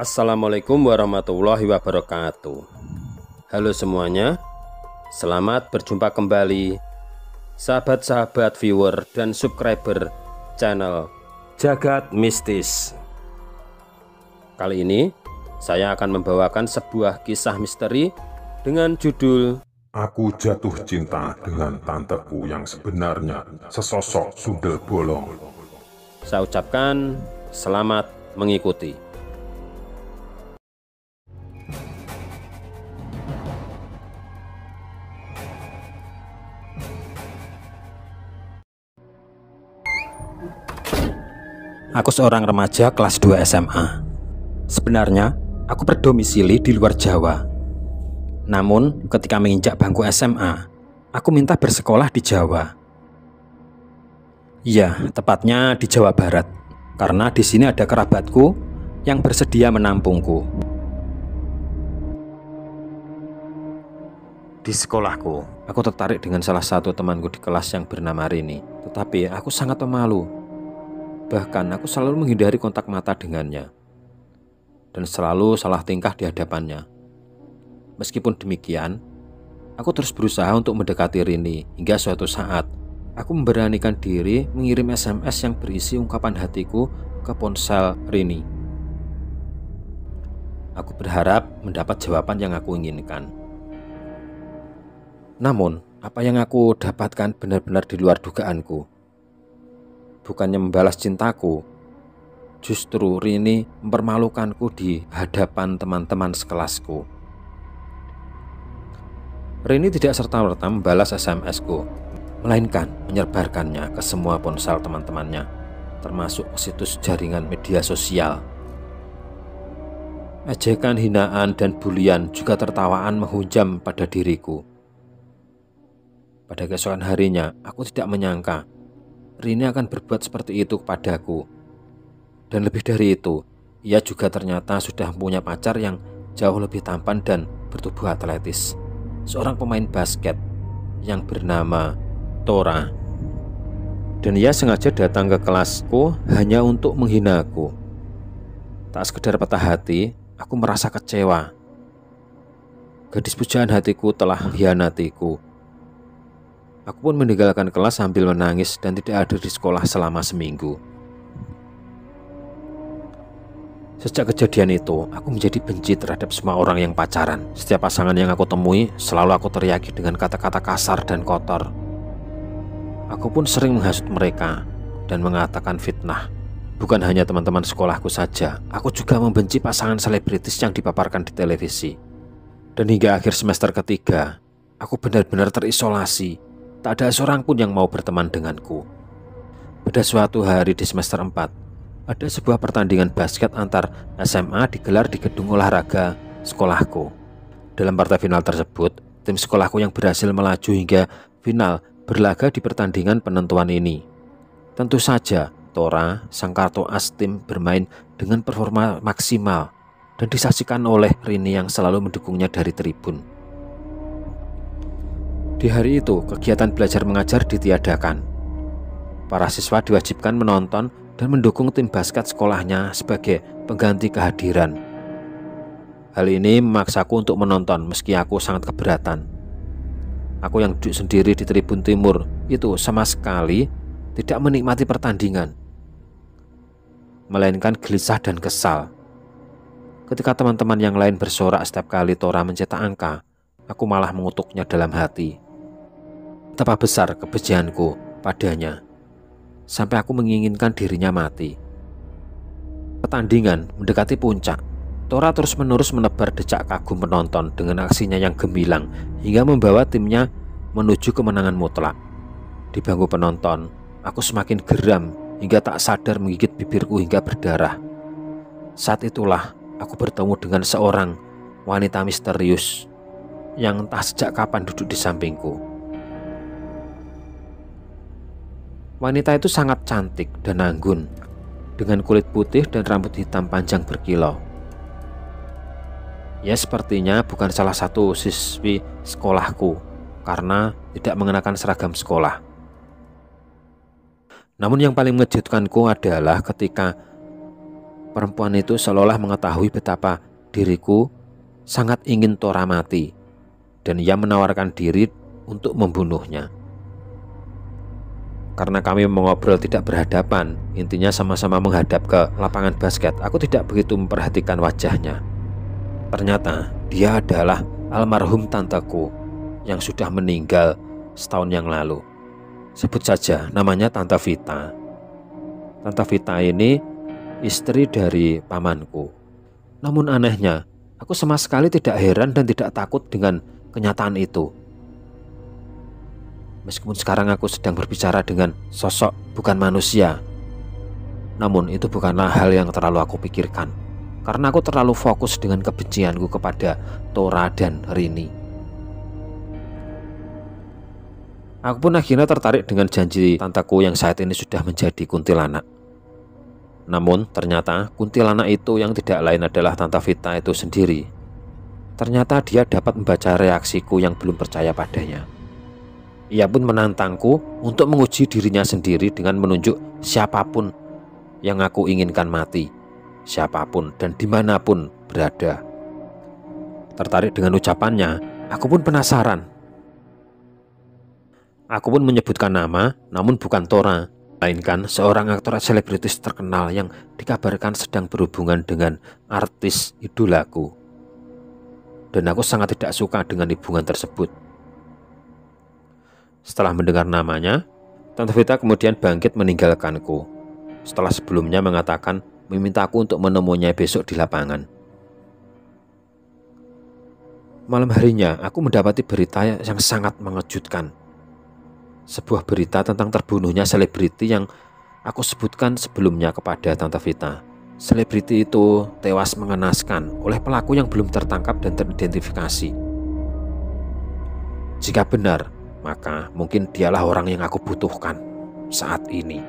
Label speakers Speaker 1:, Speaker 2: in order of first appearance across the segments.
Speaker 1: Assalamualaikum warahmatullahi wabarakatuh. Halo semuanya, selamat berjumpa kembali sahabat-sahabat viewer dan subscriber channel Jagat Mistis. Kali ini saya akan membawakan sebuah kisah misteri dengan judul
Speaker 2: Aku jatuh cinta dengan tanteku yang sebenarnya sesosok sundel bolong.
Speaker 1: Saya ucapkan selamat mengikuti. Aku seorang remaja kelas 2 SMA. Sebenarnya, aku berdomisili di luar Jawa. Namun, ketika menginjak bangku SMA, aku minta bersekolah di Jawa. Ya, tepatnya di Jawa Barat, karena di sini ada kerabatku yang bersedia menampungku. Di sekolahku, aku tertarik dengan salah satu temanku di kelas yang bernama Rini, tetapi aku sangat pemalu. Bahkan aku selalu menghindari kontak mata dengannya dan selalu salah tingkah di hadapannya. Meskipun demikian, aku terus berusaha untuk mendekati Rini hingga suatu saat aku memberanikan diri mengirim SMS yang berisi ungkapan hatiku ke ponsel Rini. Aku berharap mendapat jawaban yang aku inginkan. Namun, apa yang aku dapatkan benar-benar di luar dugaanku. Bukannya membalas cintaku, justru Rini mempermalukanku di hadapan teman-teman sekelasku. Rini tidak serta-merta membalas SMS-ku, melainkan menyebarkannya ke semua ponsel teman-temannya, termasuk situs jaringan media sosial. Ejekan, hinaan, dan bulian juga tertawaan menghujam pada diriku. Pada keesokan harinya, aku tidak menyangka Rini akan berbuat seperti itu kepadaku. Dan lebih dari itu, ia juga ternyata sudah punya pacar yang jauh lebih tampan dan bertubuh atletis, seorang pemain basket yang bernama Tora. Dan ia sengaja datang ke kelasku hanya untuk menghinaku. Tak sekedar patah hati, aku merasa kecewa. Gadis pujaan hatiku telah mengkhianatiku. Aku pun meninggalkan kelas sambil menangis dan tidak hadir di sekolah selama seminggu. Sejak kejadian itu, aku menjadi benci terhadap semua orang yang pacaran. Setiap pasangan yang aku temui, selalu aku teriaki dengan kata-kata kasar dan kotor. Aku pun sering menghasut mereka dan mengatakan fitnah. Bukan hanya teman-teman sekolahku saja, aku juga membenci pasangan selebritis yang dipaparkan di televisi. Dan hingga akhir semester ketiga, aku benar-benar terisolasi. Tak ada seorang pun yang mau berteman denganku. Pada suatu hari di semester 4, ada sebuah pertandingan basket antar SMA digelar di gedung olahraga sekolahku. Dalam partai final tersebut, tim sekolahku yang berhasil melaju hingga final berlaga di pertandingan penentuan ini. Tentu saja, Tora, sang kartu as tim, bermain dengan performa maksimal dan disaksikan oleh Rini yang selalu mendukungnya dari tribun. Di hari itu, kegiatan belajar mengajar ditiadakan. Para siswa diwajibkan menonton dan mendukung tim basket sekolahnya sebagai pengganti kehadiran. Hal ini memaksaku untuk menonton meski aku sangat keberatan. Aku yang duduk sendiri di tribun timur itu sama sekali tidak menikmati pertandingan, melainkan gelisah dan kesal. Ketika teman-teman yang lain bersorak setiap kali Tora mencetak angka, aku malah mengutuknya dalam hati. Betapa besar kebencianku padanya, sampai aku menginginkan dirinya mati. Pertandingan mendekati puncak. Tora terus-menerus menebar decak kagum penonton dengan aksinya yang gemilang hingga membawa timnya menuju kemenangan mutlak. Di bangku penonton, aku semakin geram hingga tak sadar menggigit bibirku hingga berdarah. Saat itulah aku bertemu dengan seorang wanita misterius yang entah sejak kapan duduk di sampingku. Wanita itu sangat cantik dan anggun, dengan kulit putih dan rambut hitam panjang berkilau. Ya, sepertinya bukan salah satu siswi sekolahku, karena tidak mengenakan seragam sekolah. Namun yang paling mengejutkanku adalah ketika Perempuan itu seolah mengetahui betapa diriku sangat ingin Tora mati, dan ia menawarkan diri untuk membunuhnya. Karena kami mengobrol tidak berhadapan, intinya sama-sama menghadap ke lapangan basket, aku tidak begitu memperhatikan wajahnya. Ternyata dia adalah almarhum tanteku yang sudah meninggal setahun yang lalu. Sebut saja namanya Tante Vita. Tante Vita ini istri dari pamanku. Namun anehnya, aku sama sekali tidak heran dan tidak takut dengan kenyataan itu. Meskipun sekarang aku sedang berbicara dengan sosok bukan manusia, namun itu bukanlah hal yang terlalu aku pikirkan, karena aku terlalu fokus dengan kebencianku kepada Tora dan Rini. Aku pun akhirnya tertarik dengan janji tanteku yang saat ini sudah menjadi kuntilanak. Namun ternyata kuntilanak itu yang tidak lain adalah Tante Vita itu sendiri. Ternyata dia dapat membaca reaksiku yang belum percaya padanya. Ia pun menantangku untuk menguji dirinya sendiri dengan menunjuk siapapun yang aku inginkan mati, siapapun dan dimanapun berada. Tertarik dengan ucapannya, aku pun penasaran. Aku pun menyebutkan nama, namun bukan Tora, melainkan seorang aktor selebritis terkenal yang dikabarkan sedang berhubungan dengan artis idolaku. Dan aku sangat tidak suka dengan hubungan tersebut. Setelah mendengar namanya, Tante Vita kemudian bangkit meninggalkanku. Setelah sebelumnya mengatakan memintaku untuk menemuinya besok di lapangan. Malam harinya aku mendapati berita yang sangat mengejutkan. Sebuah berita tentang terbunuhnya selebriti yang aku sebutkan sebelumnya kepada Tante Vita. Selebriti itu tewas mengenaskan oleh pelaku yang belum tertangkap dan teridentifikasi. Jika benar, maka mungkin dialah orang yang aku butuhkan saat ini.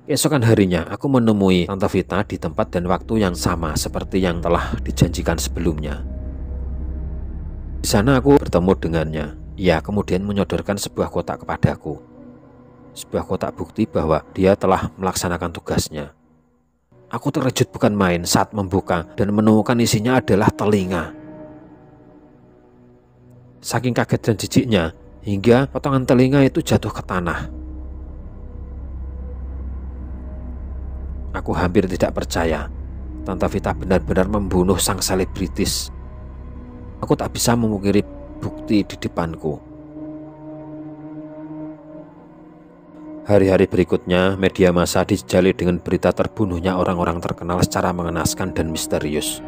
Speaker 1: Keesokan harinya aku menemui Tante Vita di tempat dan waktu yang sama seperti yang telah dijanjikan sebelumnya. Di sana aku bertemu dengannya. Ia kemudian menyodorkan sebuah kotak kepadaku. Sebuah kotak bukti bahwa dia telah melaksanakan tugasnya. Aku terkejut bukan main saat membuka dan menemukan isinya adalah telinga. Saking kaget dan jijiknya, hingga potongan telinga itu jatuh ke tanah. Aku hampir tidak percaya Tante Vita benar-benar membunuh sang selebritis. Aku tak bisa memungkiri bukti di depanku. Hari-hari berikutnya, media massa dijali dengan berita terbunuhnya orang-orang terkenal secara mengenaskan dan misterius.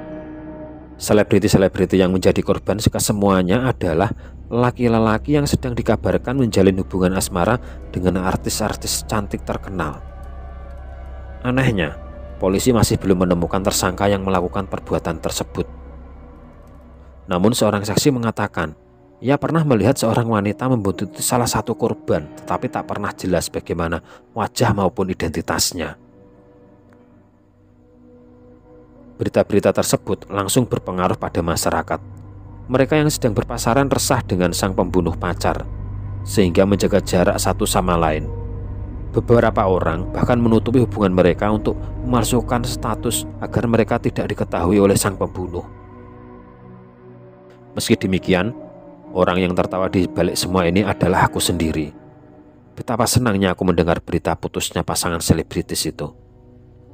Speaker 1: Selebriti-selebriti yang menjadi korban kesemuanya adalah laki-laki yang sedang dikabarkan menjalin hubungan asmara dengan artis-artis cantik terkenal. Anehnya, polisi masih belum menemukan tersangka yang melakukan perbuatan tersebut. Namun seorang saksi mengatakan, ia pernah melihat seorang wanita membuntuti salah satu korban, tetapi tak pernah jelas bagaimana wajah maupun identitasnya. Berita-berita tersebut langsung berpengaruh pada masyarakat. Mereka yang sedang berpasaran resah dengan sang pembunuh pacar, sehingga menjaga jarak satu sama lain. Beberapa orang bahkan menutupi hubungan mereka untuk memalsukan status agar mereka tidak diketahui oleh sang pembunuh. Meski demikian, orang yang tertawa di balik semua ini adalah aku sendiri. Betapa senangnya aku mendengar berita putusnya pasangan selebritis itu.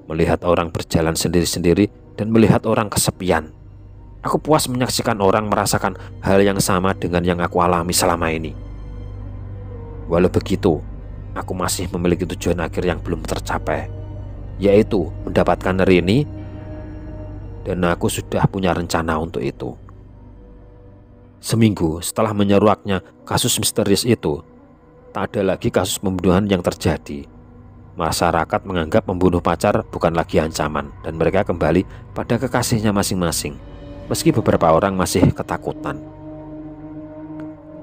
Speaker 1: Melihat orang berjalan sendiri-sendiri dan melihat orang kesepian. Aku puas menyaksikan orang merasakan hal yang sama dengan yang aku alami selama ini. Walau begitu, aku masih memiliki tujuan akhir yang belum tercapai, yaitu mendapatkan Rini, dan aku sudah punya rencana untuk itu. Seminggu setelah menyeruaknya kasus misterius itu, tak ada lagi kasus pembunuhan yang terjadi. Masyarakat menganggap membunuh pacar bukan lagi ancaman, dan mereka kembali pada kekasihnya masing-masing, meski beberapa orang masih ketakutan.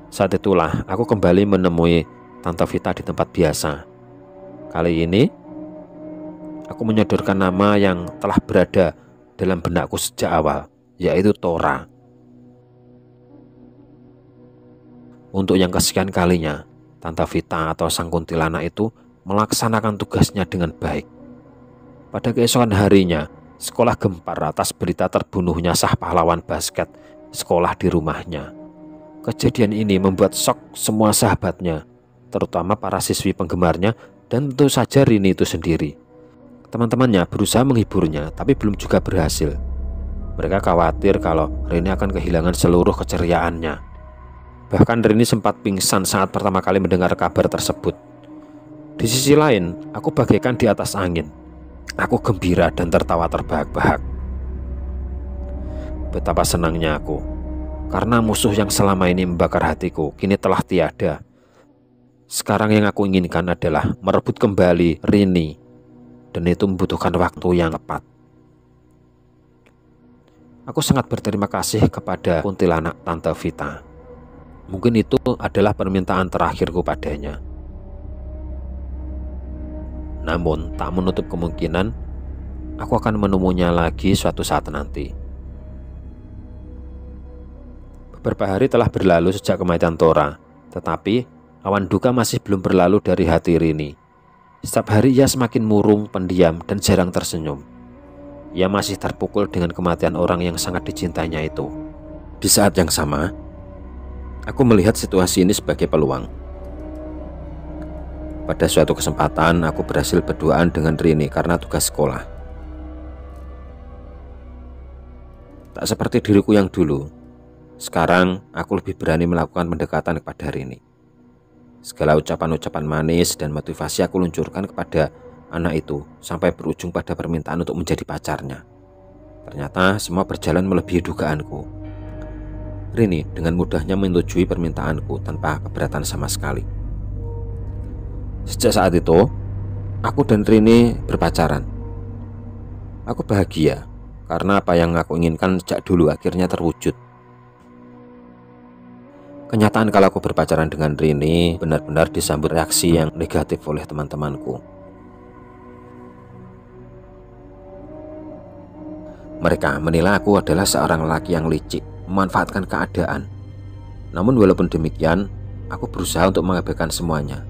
Speaker 1: Saat itulah aku kembali menemui Tante Vita di tempat biasa. Kali ini aku menyodorkan nama yang telah berada dalam benakku sejak awal, yaitu Tora. Untuk yang kesekian kalinya, Tante Vita atau sang kuntilanak itu melaksanakan tugasnya dengan baik. Pada keesokan harinya, sekolah gempar atas berita terbunuhnya sah pahlawan basket sekolah di rumahnya. Kejadian ini membuat shock semua sahabatnya, terutama para siswi penggemarnya dan tentu saja Rini itu sendiri. Teman-temannya berusaha menghiburnya, tapi belum juga berhasil. Mereka khawatir kalau Rini akan kehilangan seluruh keceriaannya. Bahkan Rini sempat pingsan saat pertama kali mendengar kabar tersebut. Di sisi lain, aku bagaikan di atas angin. Aku gembira dan tertawa terbahak-bahak. Betapa senangnya aku, karena musuh yang selama ini membakar hatiku kini telah tiada. Sekarang yang aku inginkan adalah merebut kembali Rini, dan itu membutuhkan waktu yang tepat. Aku sangat berterima kasih kepada kuntilanak Tante Vita. Mungkin itu adalah permintaan terakhirku padanya. Namun tak menutup kemungkinan aku akan menemuinya lagi suatu saat nanti. Beberapa hari telah berlalu sejak kematian Tora, tetapi awan duka masih belum berlalu dari hati Rini. Setiap hari ia semakin murung, pendiam, dan jarang tersenyum. Ia masih terpukul dengan kematian orang yang sangat dicintainya itu. Di saat yang sama, aku melihat situasi ini sebagai peluang. Pada suatu kesempatan, aku berhasil berduaan dengan Rini karena tugas sekolah. Tak seperti diriku yang dulu, sekarang aku lebih berani melakukan pendekatan kepada Rini. Segala ucapan-ucapan manis dan motivasi aku luncurkan kepada anak itu sampai berujung pada permintaan untuk menjadi pacarnya. Ternyata semua berjalan melebihi dugaanku. Rini dengan mudahnya menyetujui permintaanku tanpa keberatan sama sekali. Sejak saat itu, aku dan Rini berpacaran. Aku bahagia karena apa yang aku inginkan sejak dulu akhirnya terwujud. Kenyataan kalau aku berpacaran dengan Rini benar-benar disambut reaksi yang negatif oleh teman-temanku. Mereka menilai aku adalah seorang lelaki yang licik, memanfaatkan keadaan. Namun walaupun demikian, aku berusaha untuk mengabaikan semuanya.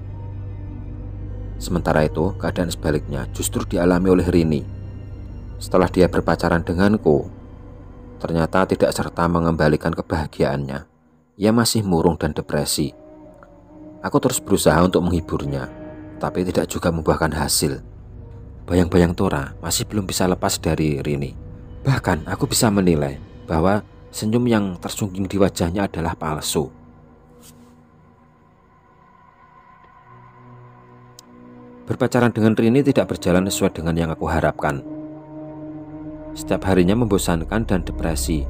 Speaker 1: Sementara itu, keadaan sebaliknya justru dialami oleh Rini. Setelah dia berpacaran denganku, ternyata tidak serta mengembalikan kebahagiaannya. Ia masih murung dan depresi. Aku terus berusaha untuk menghiburnya, tapi tidak juga membuahkan hasil. Bayang-bayang Tora masih belum bisa lepas dari Rini. Bahkan aku bisa menilai bahwa senyum yang tersungging di wajahnya adalah palsu. Berpacaran dengan Rini tidak berjalan sesuai dengan yang aku harapkan. Setiap harinya membosankan dan depresi.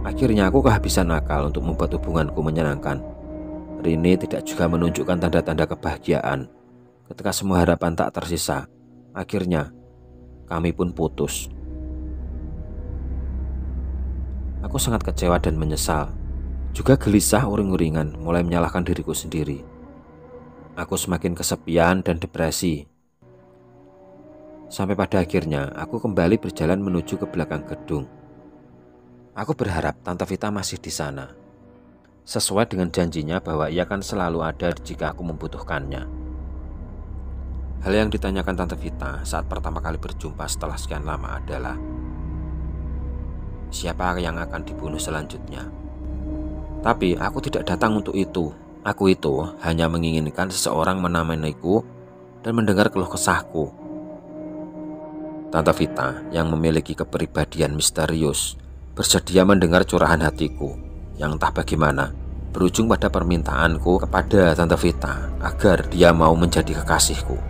Speaker 1: Akhirnya aku kehabisan akal untuk membuat hubunganku menyenangkan. Rini tidak juga menunjukkan tanda-tanda kebahagiaan. Ketika semua harapan tak tersisa, akhirnya kami pun putus. Aku sangat kecewa dan menyesal. Juga gelisah uring-uringan, mulai menyalahkan diriku sendiri. Aku semakin kesepian dan depresi. Sampai pada akhirnya aku kembali berjalan menuju ke belakang gedung. Aku berharap Tante Vita masih di sana. Sesuai dengan janjinya bahwa ia akan selalu ada jika aku membutuhkannya. Hal yang ditanyakan Tante Vita saat pertama kali berjumpa setelah sekian lama adalah, siapa yang akan dibunuh selanjutnya? Tapi aku tidak datang untuk itu. Aku itu hanya menginginkan seseorang menemaniku dan mendengar keluh kesahku. Tante Vita yang memiliki kepribadian misterius bersedia mendengar curahan hatiku yang entah bagaimana berujung pada permintaanku kepada Tante Vita agar dia mau menjadi kekasihku.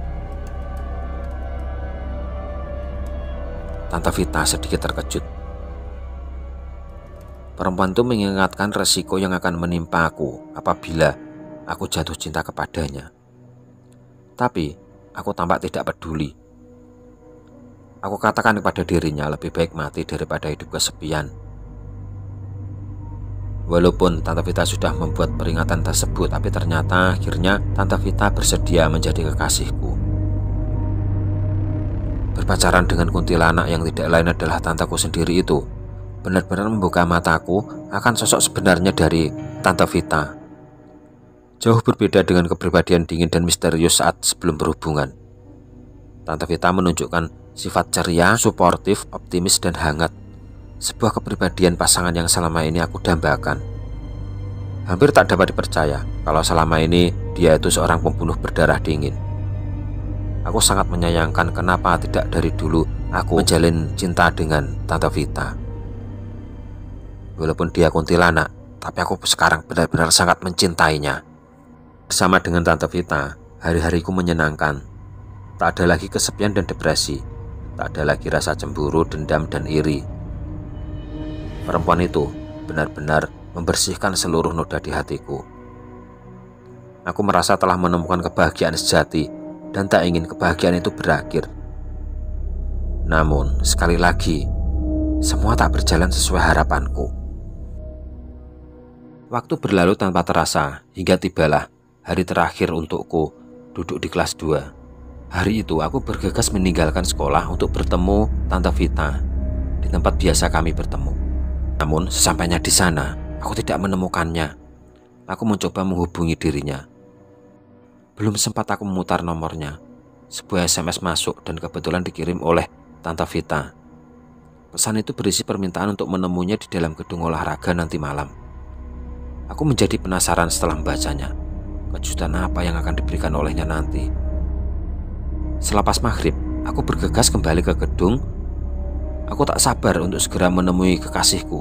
Speaker 1: Tante Vita sedikit terkejut. Perempuan itu mengingatkan resiko yang akan menimpa aku apabila aku jatuh cinta kepadanya. Tapi aku tampak tidak peduli. Aku katakan kepada dirinya lebih baik mati daripada hidup kesepian. Walaupun Tante Vita sudah membuat peringatan tersebut, tapi ternyata akhirnya Tante Vita bersedia menjadi kekasihku. Berpacaran dengan kuntilanak yang tidak lain adalah tanteku sendiri itu benar-benar membuka mataku akan sosok sebenarnya dari Tante Vita. Jauh berbeda dengan kepribadian dingin dan misterius saat sebelum berhubungan. Tante Vita menunjukkan sifat ceria, suportif, optimis, dan hangat. Sebuah kepribadian pasangan yang selama ini aku dambakan. Hampir tak dapat dipercaya kalau selama ini dia itu seorang pembunuh berdarah dingin. Aku sangat menyayangkan kenapa tidak dari dulu aku menjalin cinta dengan Tante Vita. Walaupun dia kuntilanak, tapi aku sekarang benar-benar sangat mencintainya. Bersama dengan Tante Vita, hari-hariku menyenangkan. Tak ada lagi kesepian dan depresi. Tak ada lagi rasa cemburu, dendam, dan iri. Perempuan itu benar-benar membersihkan seluruh noda di hatiku. Aku merasa telah menemukan kebahagiaan sejati dan tak ingin kebahagiaan itu berakhir. Namun, sekali lagi, semua tak berjalan sesuai harapanku. Waktu berlalu tanpa terasa hingga tibalah hari terakhir untukku duduk di kelas 2. Hari itu aku bergegas meninggalkan sekolah untuk bertemu Tante Vita di tempat biasa kami bertemu. Namun sesampainya di sana, aku tidak menemukannya. Aku mencoba menghubungi dirinya. Belum sempat aku memutar nomornya, sebuah SMS masuk dan kebetulan dikirim oleh Tante Vita. Pesan itu berisi permintaan untuk menemuinya di dalam gedung olahraga nanti malam. Aku menjadi penasaran setelah membacanya. Kejutan apa yang akan diberikan olehnya nanti? Selepas maghrib, aku bergegas kembali ke gedung. Aku tak sabar untuk segera menemui kekasihku.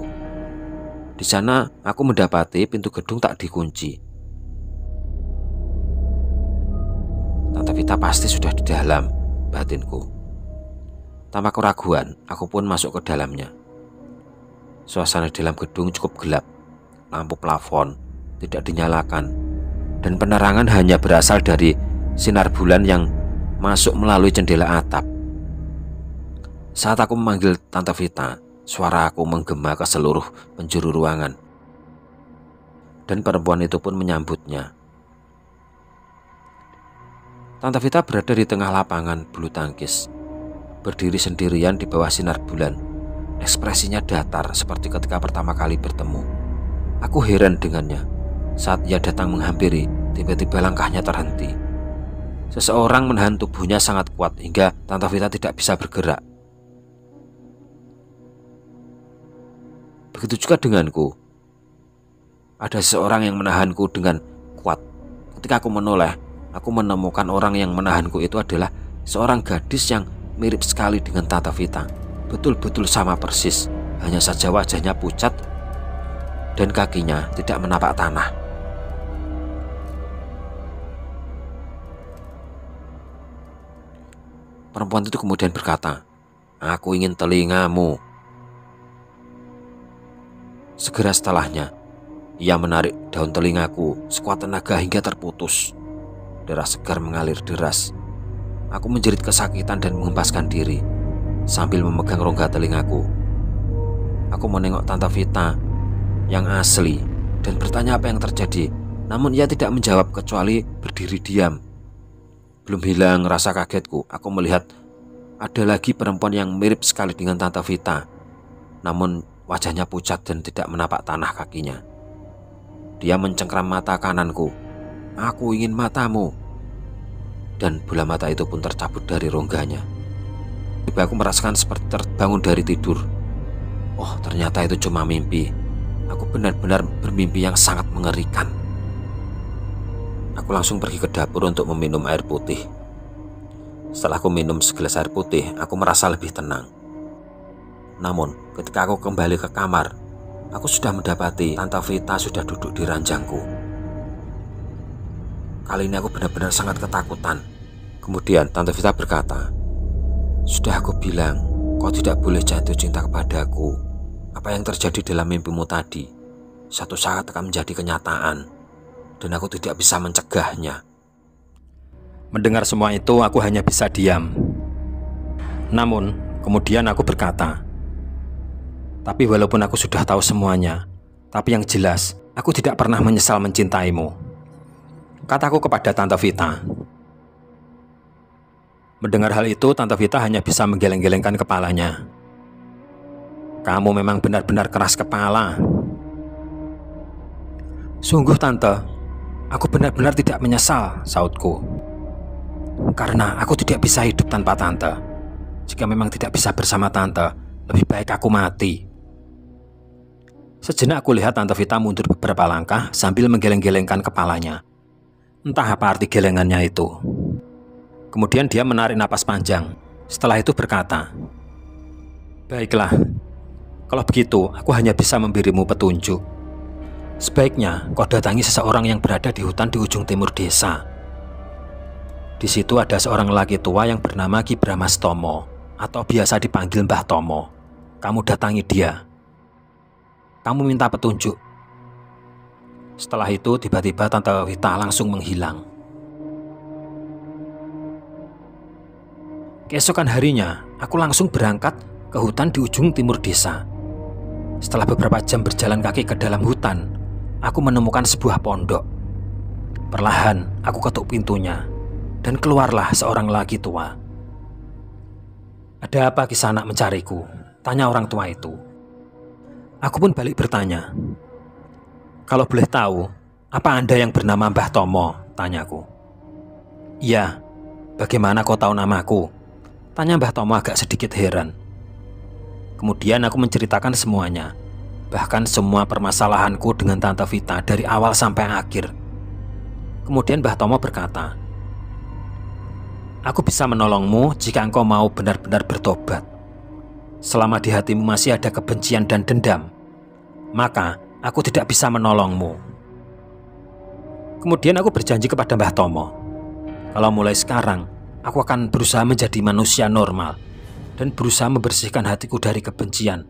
Speaker 1: Di sana, aku mendapati pintu gedung tak dikunci. Tante Vita pasti sudah di dalam, batinku. Tanpa keraguan, aku pun masuk ke dalamnya. Suasana di dalam gedung cukup gelap. Lampu plafon tidak dinyalakan, dan penerangan hanya berasal dari sinar bulan yang masuk melalui jendela atap. Saat aku memanggil Tante Vita, suara aku menggema ke seluruh penjuru ruangan. Dan perempuan itu pun menyambutnya. Tante Vita berada di tengah lapangan bulu tangkis, berdiri sendirian di bawah sinar bulan. Ekspresinya datar seperti ketika pertama kali bertemu. Aku heran dengannya. Saat ia datang menghampiri, tiba-tiba langkahnya terhenti. Seseorang menahan tubuhnya sangat kuat hingga Tante Vita tidak bisa bergerak. Begitu juga denganku. Ada seseorang yang menahanku dengan kuat. Ketika aku menoleh, aku menemukan orang yang menahanku itu adalah seorang gadis yang mirip sekali dengan Tante Vita. Betul-betul sama persis. Hanya saja wajahnya pucat dan kakinya tidak menapak tanah. Perempuan itu kemudian berkata, "Aku ingin telingamu." Segera setelahnya, ia menarik daun telingaku sekuat tenaga hingga terputus. Darah segar mengalir deras. Aku menjerit kesakitan dan mengempaskan diri sambil memegang rongga telingaku. Aku menengok Tante Vita yang asli dan bertanya apa yang terjadi. Namun ia tidak menjawab kecuali berdiri diam. Belum hilang rasa kagetku, aku melihat ada lagi perempuan yang mirip sekali dengan Tante Vita. Namun wajahnya pucat dan tidak menapak tanah kakinya. Dia mencengkram mata kananku. "Aku ingin matamu." Dan bola mata itu pun tercabut dari rongganya. Tiba aku merasakan seperti terbangun dari tidur. Oh, ternyata itu cuma mimpi. Aku benar-benar bermimpi yang sangat mengerikan. Aku langsung pergi ke dapur untuk meminum air putih. Setelah aku minum segelas air putih, aku merasa lebih tenang. Namun, ketika aku kembali ke kamar, aku sudah mendapati Tante Vita sudah duduk di ranjangku. Kali ini aku benar-benar sangat ketakutan. Kemudian Tante Vita berkata, "Sudah aku bilang, kau tidak boleh jatuh cinta kepadaku. Apa yang terjadi dalam mimpimu tadi, satu saat akan menjadi kenyataan. Dan aku tidak bisa mencegahnya." Mendengar semua itu, aku hanya bisa diam. Namun, kemudian aku berkata, "Tapi walaupun aku sudah tahu semuanya, tapi yang jelas, aku tidak pernah menyesal mencintaimu," kataku kepada Tante Vita. Mendengar hal itu, Tante Vita hanya bisa menggeleng-gelengkan kepalanya. "Kamu memang benar-benar keras kepala." "Sungguh Tante, aku benar-benar tidak menyesal," sautku. Karena aku tidak bisa hidup tanpa Tante. Jika memang tidak bisa bersama Tante, lebih baik aku mati. Sejenak aku lihat Tante Vita mundur beberapa langkah sambil menggeleng-gelengkan kepalanya. Entah apa arti gelengannya itu. Kemudian dia menarik napas panjang. Setelah itu berkata, "Baiklah, kalau begitu aku hanya bisa memberimu petunjuk. Sebaiknya kau datangi seseorang yang berada di hutan di ujung timur desa. Di situ ada seorang lelaki tua yang bernama Ki Brahmastomo, atau biasa dipanggil Mbah Tomo. Kamu datangi dia. Kamu minta petunjuk." Setelah itu tiba-tiba Tante Vita langsung menghilang. Keesokan harinya, aku langsung berangkat ke hutan di ujung timur desa. Setelah beberapa jam berjalan kaki ke dalam hutan, aku menemukan sebuah pondok. Perlahan, aku ketuk pintunya, dan keluarlah seorang lelaki tua. "Ada apa Kisah Anak mencariku?" tanya orang tua itu. Aku pun balik bertanya. "Kalau boleh tahu, apa Anda yang bernama Mbah Tomo?" tanyaku. "Iya, bagaimana kau tahu namaku?" tanya Mbah Tomo agak sedikit heran. Kemudian aku menceritakan semuanya, bahkan semua permasalahanku dengan Tante Vita dari awal sampai akhir. Kemudian Mbah Tomo berkata, "Aku bisa menolongmu jika engkau mau benar-benar bertobat. Selama di hatimu masih ada kebencian dan dendam, maka aku tidak bisa menolongmu." Kemudian aku berjanji kepada Mbah Tomo, kalau mulai sekarang aku akan berusaha menjadi manusia normal dan berusaha membersihkan hatiku dari kebencian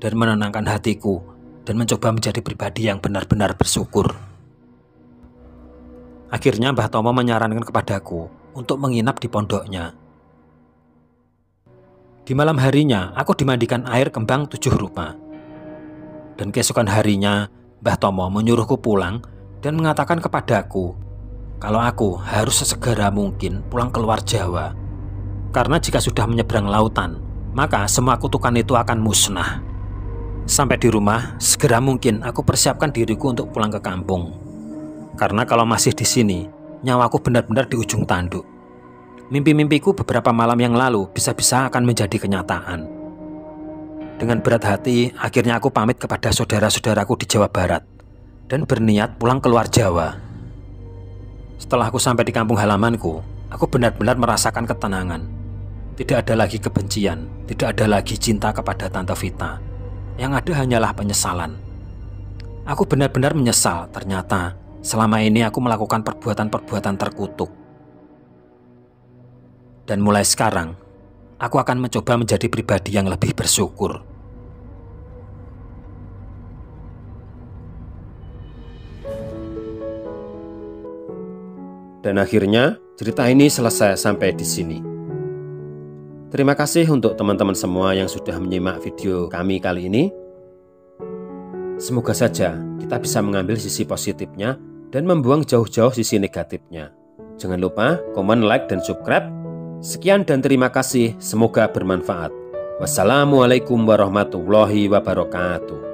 Speaker 1: dan menenangkan hatiku dan mencoba menjadi pribadi yang benar-benar bersyukur. Akhirnya Mbah Tomo menyarankan kepadaku untuk menginap di pondoknya. Di malam harinya aku dimandikan air kembang 7 rupa. Dan keesokan harinya Mbah Tomo menyuruhku pulang dan mengatakan kepadaku kalau aku harus sesegera mungkin pulang keluar Jawa. Karena jika sudah menyeberang lautan, maka semua kutukan itu akan musnah. Sampai di rumah, segera mungkin aku persiapkan diriku untuk pulang ke kampung. Karena kalau masih di sini, nyawaku benar-benar di ujung tanduk. Mimpi-mimpiku beberapa malam yang lalu bisa-bisa akan menjadi kenyataan. Dengan berat hati, akhirnya aku pamit kepada saudara-saudaraku di Jawa Barat dan berniat pulang keluar Jawa. Setelah aku sampai di kampung halamanku, aku benar-benar merasakan ketenangan. Tidak ada lagi kebencian, tidak ada lagi cinta kepada Tante Vita. Yang ada hanyalah penyesalan. Aku benar-benar menyesal ternyata selama ini aku melakukan perbuatan-perbuatan terkutuk. Dan mulai sekarang, aku akan mencoba menjadi pribadi yang lebih bersyukur.
Speaker 3: Dan akhirnya cerita ini selesai sampai di sini. Terima kasih untuk teman-teman semua yang sudah menyimak video kami kali ini. Semoga saja kita bisa mengambil sisi positifnya dan membuang jauh-jauh sisi negatifnya. Jangan lupa komen, like, dan subscribe. Sekian dan terima kasih. Semoga bermanfaat. Wassalamualaikum warahmatullahi wabarakatuh.